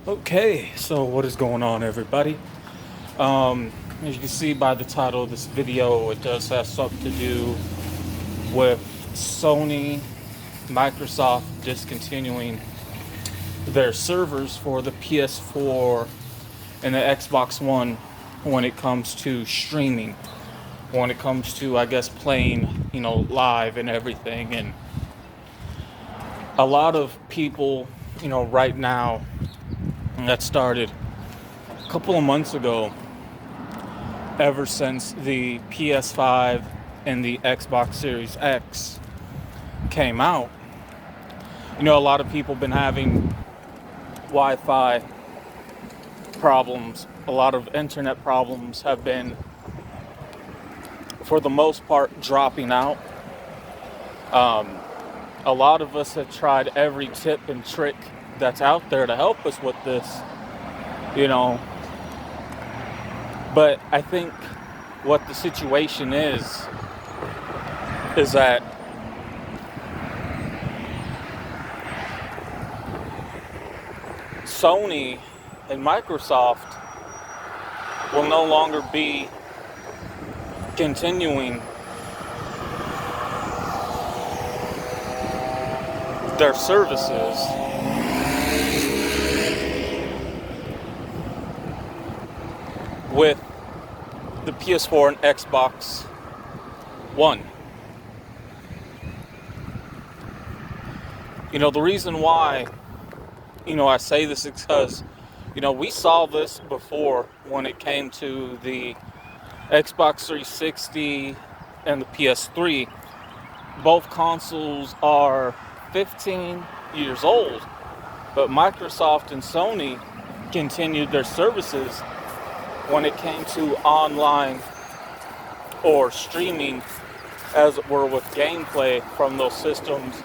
Okay, so what is going on, everybody? As you can see by the title of this video, it does have something to do with Sony, Microsoft discontinuing their servers for the PS4 and the Xbox One when it comes to streaming, when it comes to, I guess, playing, live and everything. And a lot of people, right now, that started a couple of months ago, ever since the PS5 and the Xbox Series X came out. A lot of people have been having Wi-Fi problems. A lot of internet problems have been, for the most part, dropping out. A lot of us have tried every tip and trick that's out there to help us with this, But I think what the situation is that Sony and Microsoft will no longer be continuing their services with the PS4 and Xbox One. The reason why, I say this is because, we saw this before when it came to the Xbox 360 and the PS3. Both consoles are 15 years old, but Microsoft and Sony continued their services when it came to online or streaming, as it were, with gameplay from those systems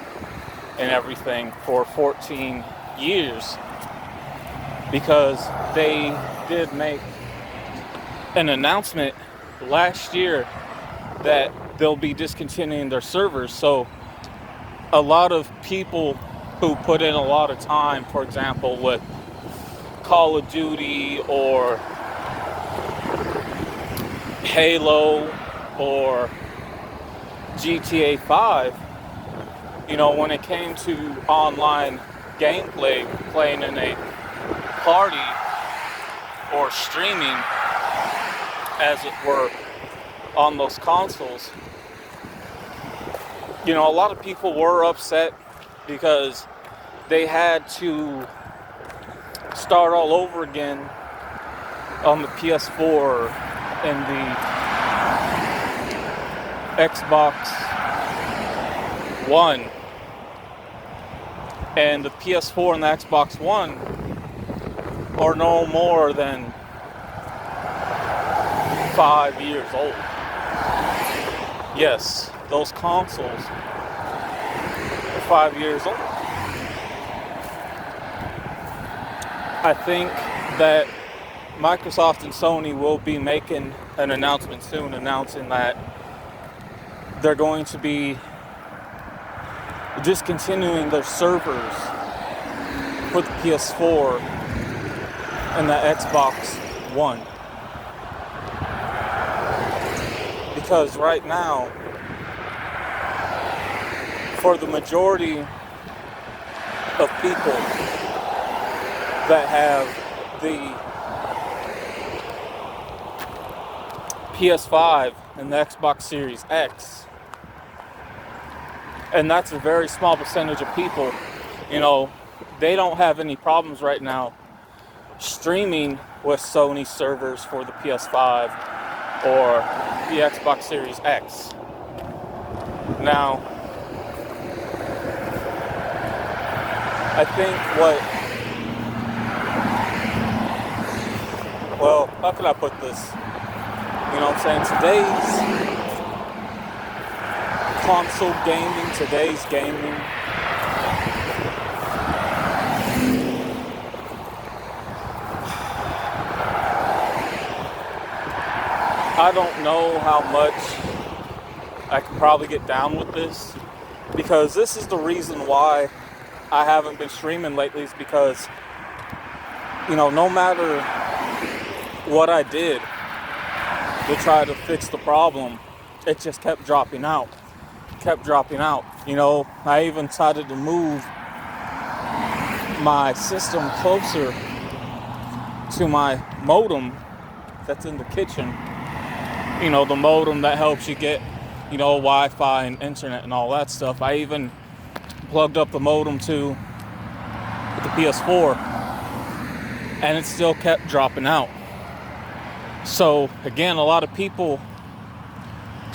and everything for 14 years, because they did make an announcement last year that they'll be discontinuing their servers. So a lot of people who put in a lot of time, for example, with Call of Duty or Halo or GTA 5, when it came to online gameplay, playing in a party or streaming, as it were, on those consoles, a lot of people were upset because they had to start all over again on the PS4 and the Xbox One. And the PS4 and the Xbox One are no more than 5 years old. Yes, those consoles are 5 years old. I think that Microsoft and Sony will be making an announcement soon, announcing that they're going to be discontinuing their servers for the PS4 and the Xbox One. Because right now, for the majority of people that have the PS5 and the Xbox Series X, and that's a very small percentage of people, they don't have any problems right now streaming with Sony servers for the PS5 or the Xbox Series X. Now, I think how can I put this? Today's console gaming, today's gaming, I don't know how much I can probably get down with this, because this is the reason why I haven't been streaming lately, is because no matter what I did to try to fix the problem, it just kept dropping out. I even decided to move my system closer to my modem that's in the kitchen. The modem that helps you get, Wi-Fi and internet and all that stuff. I even plugged up the modem to the PS4, and it still kept dropping out. So again, a lot of people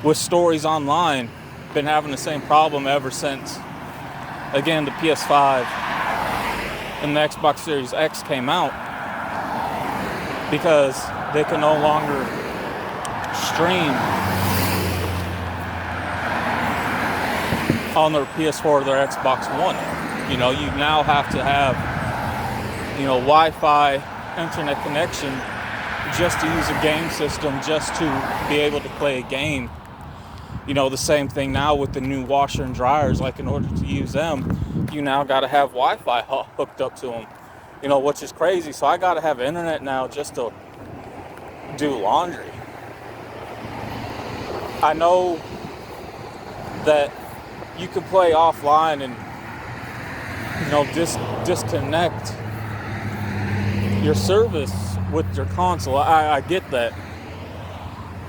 with stories online been having the same problem ever since, again, the PS5 and the Xbox Series X came out, because they can no longer stream on their PS4 or their Xbox One. You now have to have, Wi-Fi internet connection just to use a game system, just to be able to play a game. The same thing now with the new washer and dryers. Like, in order to use them, you now got to have Wi-Fi hooked up to them, which is crazy. So I got to have internet now just to do laundry. I know that you can play offline and, disconnect your service with your console. I get that.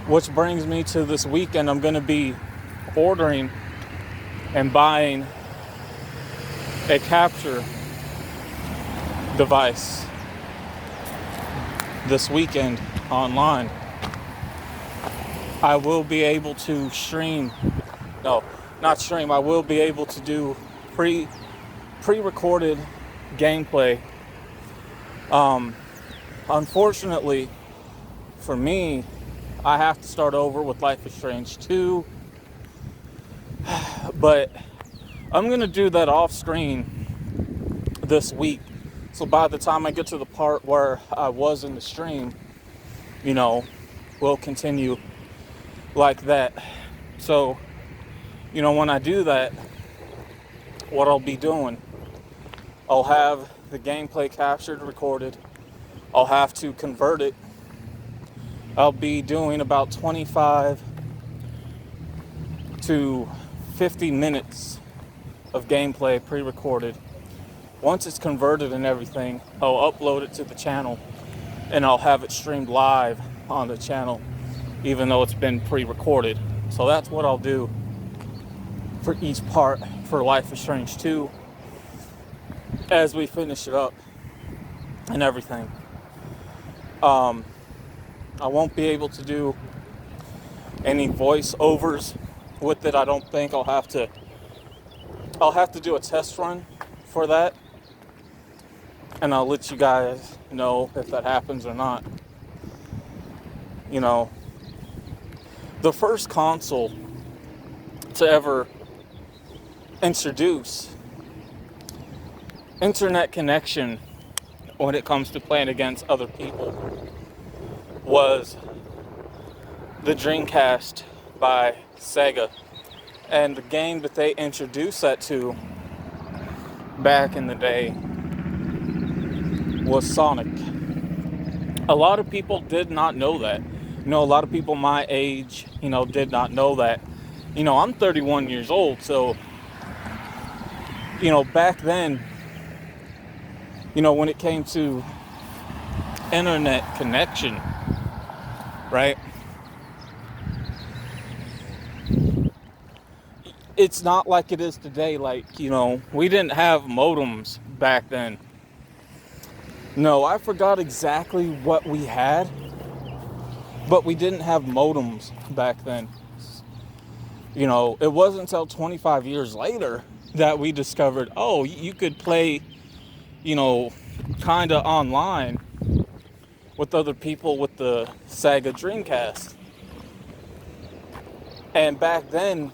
Which brings me to this weekend. I'm going to be ordering and buying a capture device this weekend online. I will be able to I will be able to do pre-recorded gameplay. Unfortunately for me, I have to start over with Life is Strange 2, but I'm going to do that off screen this week. So by the time I get to the part where I was in the stream, we'll continue like that. So, when I do that, what I'll be doing, I'll have the gameplay captured, recorded. I'll have to convert it. I'll be doing about 25 to 50 minutes of gameplay pre-recorded. Once it's converted and everything, I'll upload it to the channel, and I'll have it streamed live on the channel, even though it's been pre-recorded. So that's what I'll do for each part for Life is Strange 2 as we finish it up and everything. I won't be able to do any voiceovers with it. I don't think. I'll have to do a test run for that, and I'll let you guys know if that happens or not. The first console to ever introduce internet connection when it comes to playing against other people was the Dreamcast by Sega. And the game that they introduced that to back in the day was Sonic. A lot of people did not know that. A lot of people my age, did not know that. I'm 31 years old, so, back then, when it came to internet connection, right? It's not like it is today. Like, we didn't have modems back then. No, I forgot exactly what we had, but we didn't have modems back then. It wasn't until 25 years later that we discovered, you could play, kind of online with other people with the Sega Dreamcast. And back then,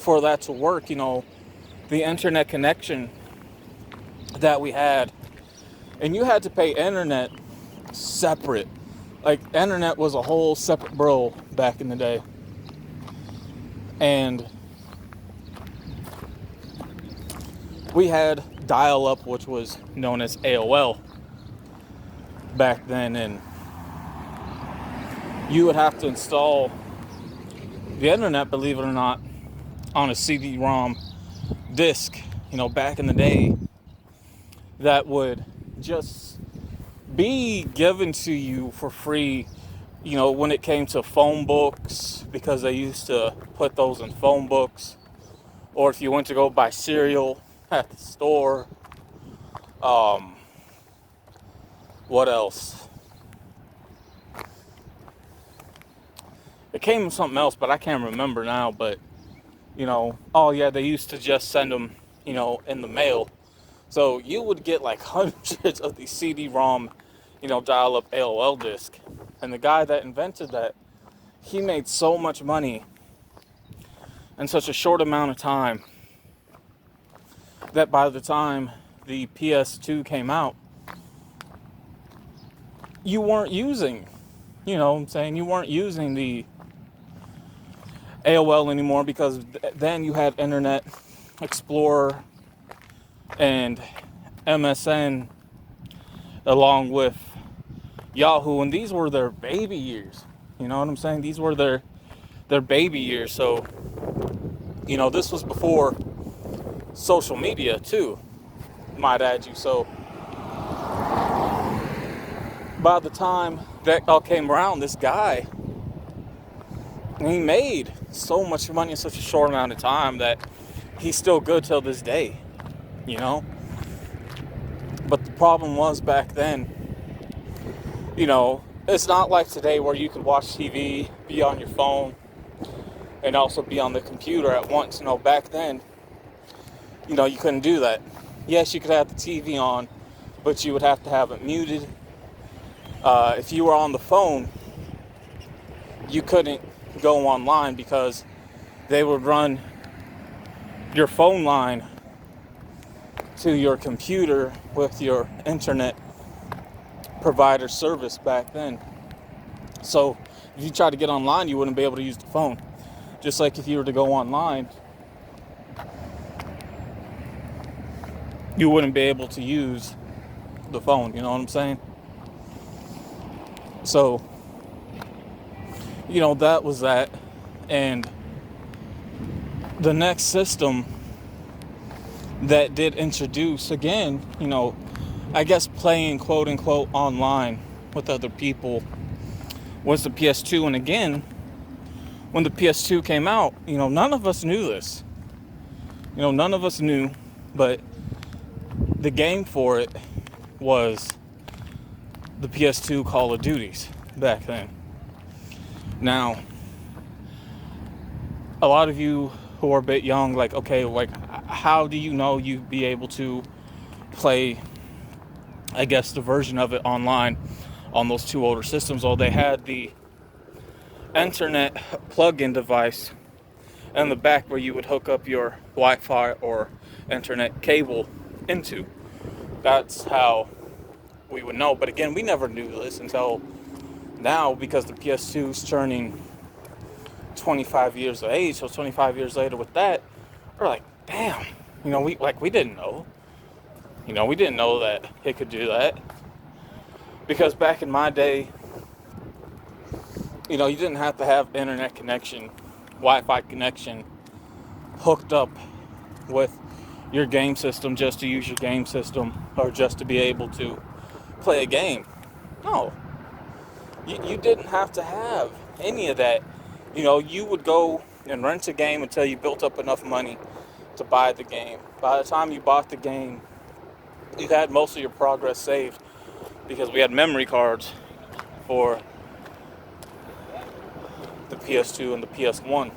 for that to work, the internet connection that we had, and you had to pay internet separate. Like, internet was a whole separate bro back in the day. And we had dial-up, which was known as AOL. back then, and you would have to install the internet, believe it or not, on a CD-ROM disc, back in the day, that would just be given to you for free, when it came to phone books, because they used to put those in phone books, or if you went to go buy cereal at the store. What else? It came with something else, but I can't remember now. But, oh yeah, they used to just send them, in the mail. So you would get like hundreds of these CD-ROM, dial-up AOL disc. And the guy that invented that, he made so much money in such a short amount of time that by the time the PS2 came out, you weren't using, you weren't using the AOL anymore, because then you had Internet Explorer and MSN along with Yahoo, and these were their baby years. You know what I'm saying? These were their baby years. So, this was before social media too, might add you. So by the time that all came around, this guy, he made so much money in such a short amount of time that he's still good till this day, But the problem was, back then, it's not like today where you can watch TV, be on your phone, and also be on the computer at once. Back then, you couldn't do that. Yes, you could have the TV on, but you would have to have it muted. If you were on the phone, you couldn't go online because they would run your phone line to your computer with your internet provider service back then. So if you tried to get online, you wouldn't be able to use the phone. Just like if you were to go online, you wouldn't be able to use the phone, you know what I'm saying? So, that was that. And the next system that did introduce, again, I guess playing quote unquote online with other people, was the PS2. And again, when the PS2 came out, none of us knew this. None of us knew, but the game for it was the PS2 Call of Duties back then. Now, a lot of you who are a bit young, how do you know you'd be able to play, I guess, the version of it online on those two older systems? Well, they had the internet plug-in device in the back where you would hook up your Wi-Fi or internet cable into. That's how we would know. But again, we never knew this until now, because the PS2 is turning 25 years of age. So 25 years later with that, we're like, damn, we didn't know. We didn't know that it could do that. Because back in my day, you didn't have to have internet connection, Wi-Fi connection hooked up with your game system just to use your game system, or just to be able to play a game. No. You didn't have to have any of that. You would go and rent a game until you built up enough money to buy the game. By the time you bought the game, you had most of your progress saved, because we had memory cards for the PS2 and the PS1.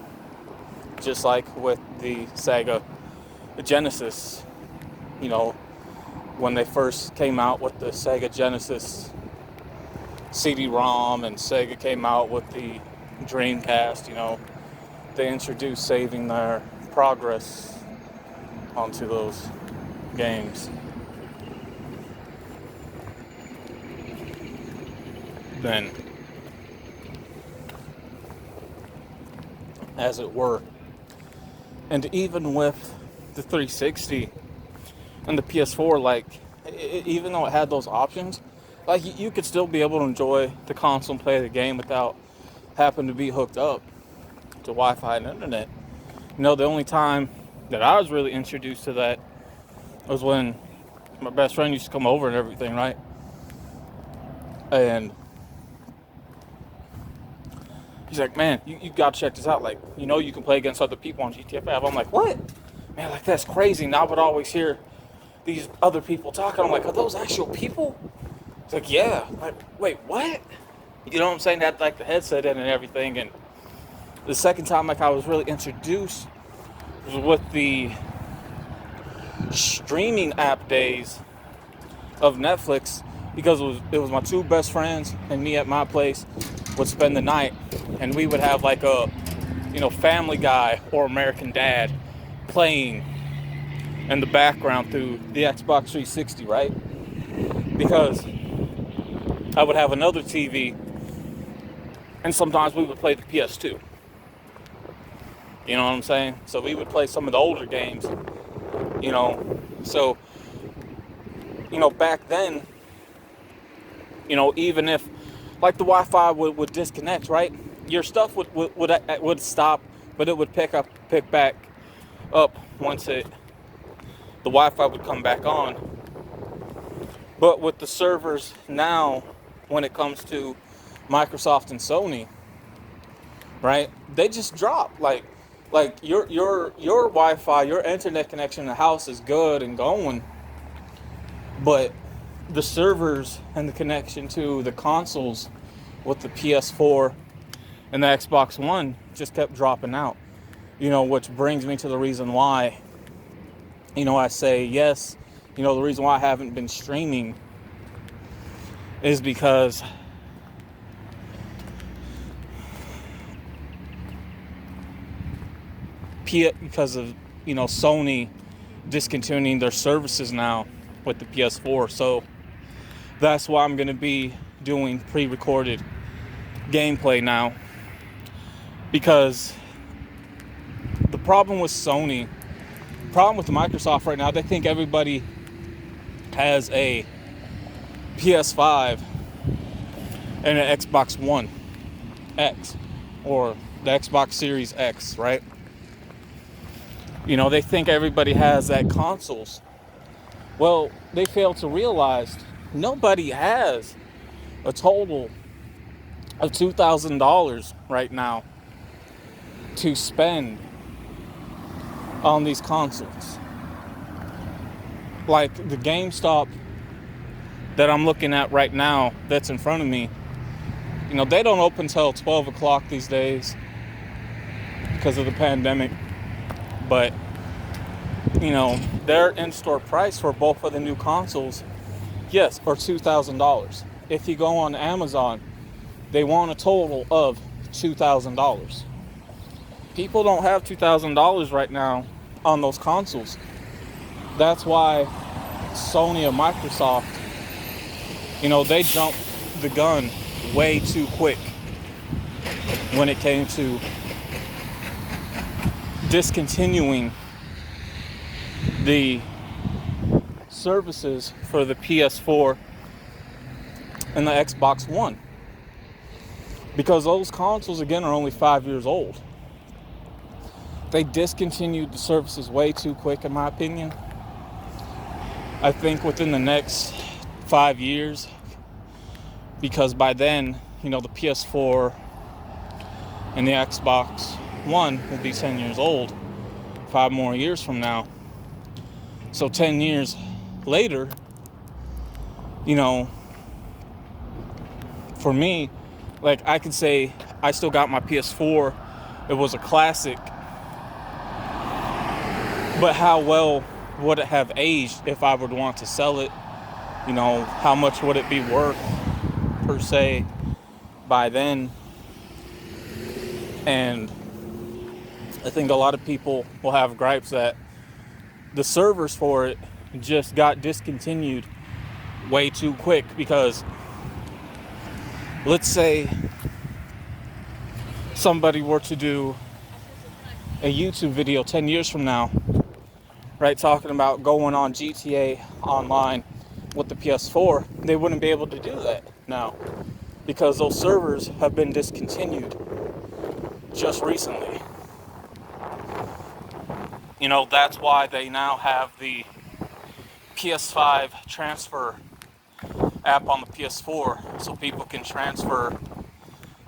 Just like with the Sega Genesis, when they first came out with the Sega Genesis CD-ROM, and Sega came out with the Dreamcast, they introduced saving their progress onto those games. Then, as it were. And even with the 360 and the PS4, even though it had those options, like you could still be able to enjoy the console and play the game without having to be hooked up to Wi-Fi and internet. You know, the only time that I was really introduced to that was when my best friend used to come over and everything, right? And he's like, man, you gotta check this out. Like, you know, you can play against other people on GTA 5. I'm like, what? Man, like, that's crazy. And I would always hear these other people talking. I'm like, are those actual people? It's like, yeah. Like, wait, what? You know what I'm saying? They had like the headset in and everything. And the second time, like, I was really introduced was with the streaming app days of Netflix, because it was my two best friends and me at my place would spend the night, and we would have like a, you know, Family Guy or American Dad playing in the background through the Xbox 360, right? Because I would have another TV, and sometimes we would play the PS2. You know what I'm saying? So we would play some of the older games, you know. So, you know, back then, you know, even if like the Wi-Fi would disconnect, right? Your stuff would stop, but it would pick back up once the Wi-Fi would come back on. But with the servers now, when it comes to Microsoft and Sony, right? They just drop. Like your Wi-Fi, your internet connection in the house is good and going, but the servers and the connection to the consoles with the PS4 and the Xbox One just kept dropping out. You know, which brings me to the reason why, you know, I say yes, you know, the reason why I haven't been streaming is because of, you know, Sony discontinuing their services now with the PS4. So that's why I'm going to be doing pre-recorded gameplay now, because the problem with Sony, problem with Microsoft right now, they think everybody has a PS5 and an Xbox One X or the Xbox Series X, right? You know, they think everybody has that consoles. Well, they fail to realize nobody has a total of $2,000 right now to spend on these consoles. Like the GameStop that I'm looking at right now that's in front of me, you know, they don't open till 12 o'clock these days because of the pandemic. But, you know, their in-store price for both of the new consoles, yes, are $2,000. If you go on Amazon, they want a total of $2,000. People don't have $2,000 right now on those consoles. That's why Sony and Microsoft, you know, they jumped the gun way too quick when it came to discontinuing the services for the PS4 and the Xbox One, because those consoles, again, are only 5 years old. They discontinued the services way too quick, in my opinion. I think within the next 5 years, because by then, you know, the PS4 and the Xbox One will be 10 years old 5 more years from now. So 10 years later, you know, for me, like, I could say I still got my PS4. It was a classic. But how well would it have aged if I would want to sell it? You know, how much would it be worth per se by then? And I think a lot of people will have gripes that the servers for it just got discontinued way too quick, because let's say somebody were to do a YouTube video 10 years from now, right, talking about going on GTA Online, with the PS4, they wouldn't be able to do that now because those servers have been discontinued just recently. You know, that's why they now have the PS5 transfer app on the PS4 so people can transfer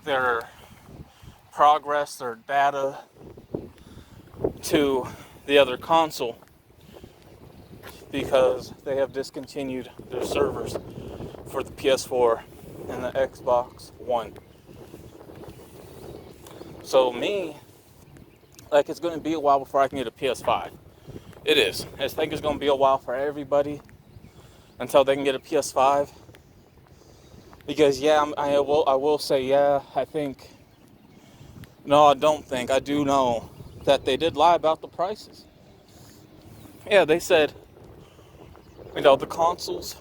their progress, their data to the other console because they have discontinued their servers for the PS4 and the Xbox One. So it's going to be a while before I can get a PS5. It is. I think it's going to be a while for everybody until they can get a PS5. Because I will say I think. No, I don't think. I do know that they did lie about the prices. Yeah, they said, the consoles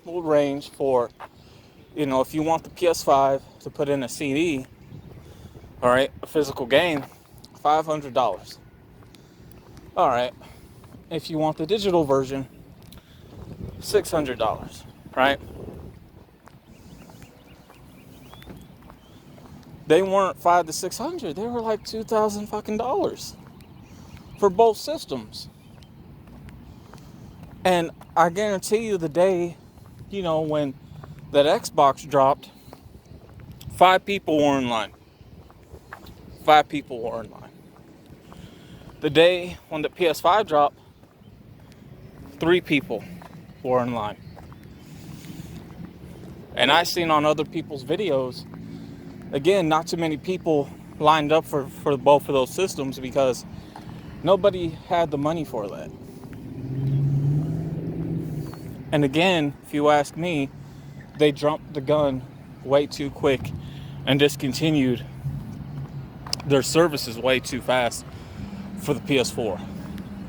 will range for, if you want the PS5 to put in a CD, all right, a physical game, $500. All right, if you want the digital version, $600, right? They weren't $500 to $600. They were like $2,000 fucking dollars for both systems. And I guarantee you, the day, when that Xbox dropped, 5 people were in line. 5 people were in line. The day when the PS5 dropped, 3 people were in line. And I seen on other people's videos, again, not too many people lined up for both of those systems because nobody had the money for that. And again, if you ask me, they jumped the gun way too quick and discontinued their services way too fast for the PS4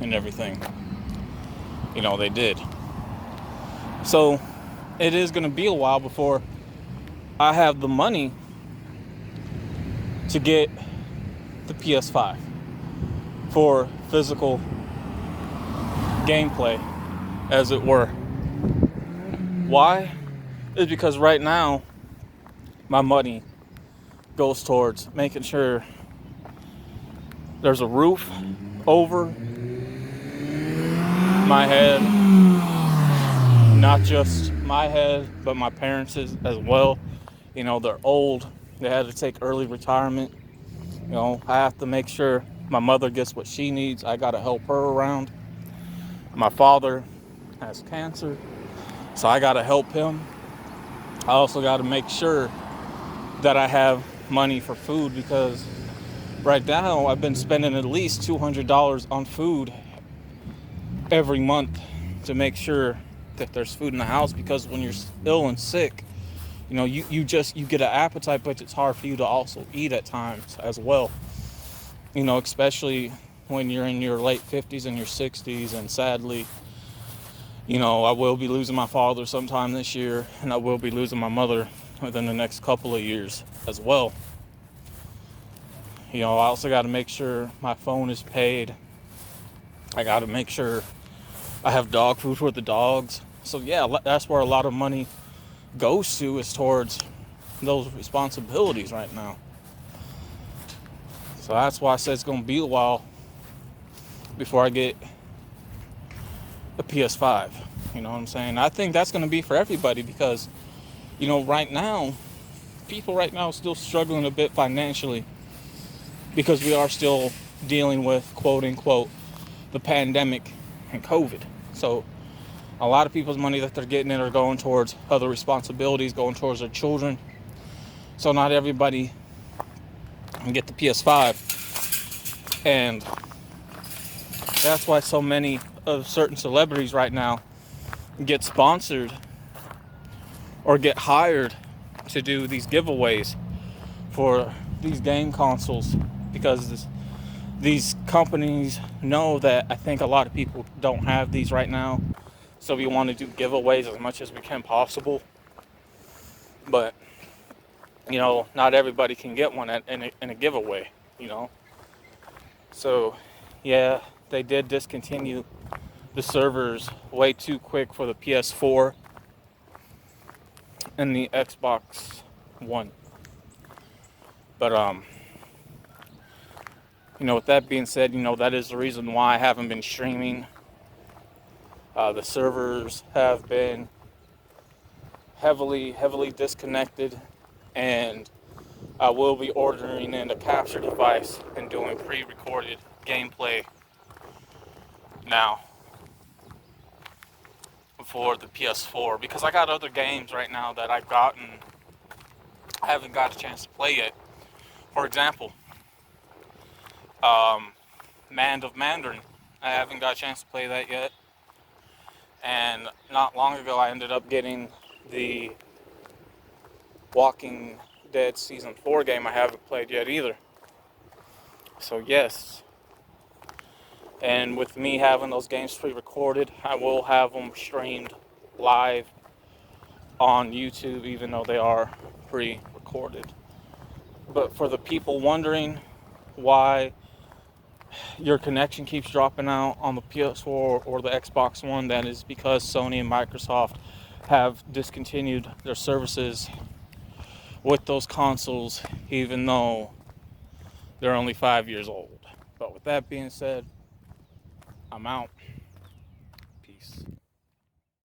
and everything. They did. So it is going to be a while before I have the money to get the PS5 for physical gameplay, as it were. Why? It's because right now my money goes towards making sure there's a roof over my head, not just my head, but my parents' as well. They're old. They had to take early retirement. I have to make sure my mother gets what she needs. I got to help her around. My father has cancer, so I got to help him. I also got to make sure that I have money for food because right now I've been spending at least $200 on food every month to make sure that there's food in the house, because when you're ill and sick, you get an appetite, but it's hard for you to also eat at times as well. Especially when you're in your late 50s and your 60s, and sadly, I will be losing my father sometime this year, and I will be losing my mother within the next couple of years as well. I also got to make sure my phone is paid. I got to make sure I have dog food for the dogs. So that's where a lot of money goes to, is towards those responsibilities right now. So that's why I said it's going to be a while before I get a PS5. You know what I'm saying? I think that's going to be for everybody because, right now, people right now are still struggling a bit financially because we are still dealing with, quote unquote, the pandemic and COVID. So a lot of people's money that they're getting in are going towards other responsibilities, going towards their children. So not everybody can get the PS5. And that's why so many of certain celebrities right now get sponsored or get hired to do these giveaways for these game consoles, because these companies know that I think a lot of people don't have these right now. So we want to do giveaways as much as we can possible. But, not everybody can get one in a giveaway, So, they did discontinue the servers way too quick for the PS4 and the Xbox One. But with that being said, that is the reason why I haven't been streaming. The servers have been heavily disconnected, and I will be ordering in a capture device and doing pre-recorded gameplay now for the PS4, because I got other games right now that I haven't got a chance to play yet. For example, Land of Mandarin. I haven't got a chance to play that yet. And not long ago, I ended up getting the Walking Dead Season 4 game. I haven't played yet either. So yes. And with me having those games pre-recorded, I will have them streamed live on YouTube, even though they are pre-recorded. But for the people wondering why your connection keeps dropping out on the PS4 or the Xbox One, that is because Sony and Microsoft have discontinued their services with those consoles, even though they're only 5 years old. But with that being said, I'm out.